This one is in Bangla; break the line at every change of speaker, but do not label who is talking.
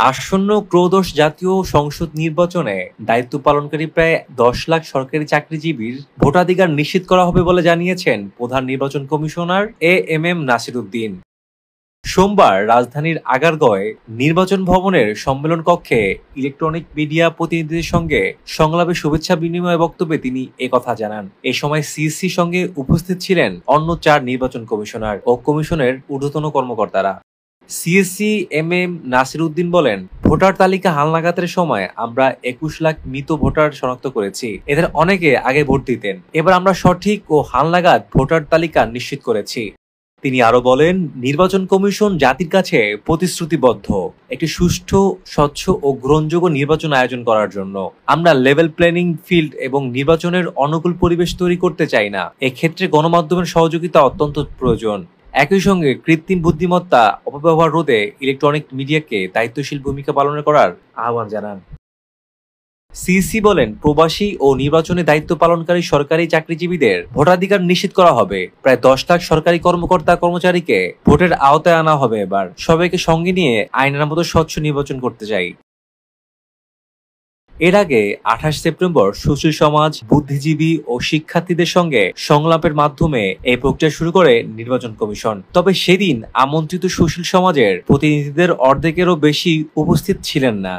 আসন্ন ত্রয়োদশ জাতীয় সংসদ নির্বাচনে দায়িত্ব পালনকারী প্রায় ১০ লাখ সরকারি চাকরিজীবীর ভোটাধিকার নিশ্চিত করা হবে বলে জানিয়েছেন প্রধান নির্বাচন কমিশনার এএমএম নাসির উদ্দিন। সোমবার রাজধানীর আগারগাঁওয়ে নির্বাচন ভবনের সম্মেলন কক্ষে ইলেকট্রনিক মিডিয়া প্রতিনিধিদের সঙ্গে সংলাপে শুভেচ্ছা বিনিময় বক্তব্যে তিনি একথা জানান। এ সময় সিইসির সঙ্গে উপস্থিত ছিলেন অন্য ৪ নির্বাচন কমিশনার ও কমিশনের ঊর্ধ্বতন কর্মকর্তারা। CSC M M Nasir Uddin বলেন, ভোটার তালিকা হালনাগাদের সময় আমরা ২১ লাখ মৃত ভোটার শনাক্ত করেছি। এদের অনেকে আগে ভোট দিতেন। এবার আমরা সঠিক ও হালনাগাদ ভোটার তালিকা নিশ্চিত করেছি। তিনি আরো বলেন, নির্বাচন কমিশন জাতির কাছে প্রতিশ্রুতিবদ্ধ একটি সুষ্ঠু, স্বচ্ছ ও গ্রহণযোগ্য নির্বাচন আয়োজন করার জন্য। আমরা লেভেল প্ল্যানিং ফিল্ড এবং নির্বাচনের অনুকূল পরিবেশ তৈরি করতে চাই না। এক্ষেত্রে গণমাধ্যমের সহযোগিতা অত্যন্ত প্রয়োজন। একই সঙ্গে কৃত্রিম বুদ্ধিমত্তা অপব্যবহার রোধে ইলেকট্রনিক মিডিয়াকে দায়িত্বশীল ভূমিকা পালন করার আহ্বান জানান। সিইসি বলেন, প্রবাসী ও নির্বাচনে দায়িত্ব পালনকারী সরকারি চাকরিজীবীদের ভোটাধিকার নিশ্চিত করা হবে। প্রায় ১০ লাখ সরকারি কর্মকর্তা কর্মচারীকে ভোটের আওতায় আনা হবে। এবার সবাইকে সঙ্গে নিয়ে আইনের মতো স্বচ্ছ নির্বাচন করতে চাই। এর আগে ২৮ সেপ্টেম্বর সুশীল সমাজ, বুদ্ধিজীবী ও শিক্ষার্থীদের সঙ্গে সংলাপের মাধ্যমে এই প্রক্রিয়া শুরু করে নির্বাচন কমিশন। তবে সেদিন আমন্ত্রিত সুশীল সমাজের প্রতিনিধিদের অর্ধেকেরও বেশি উপস্থিত ছিলেন না।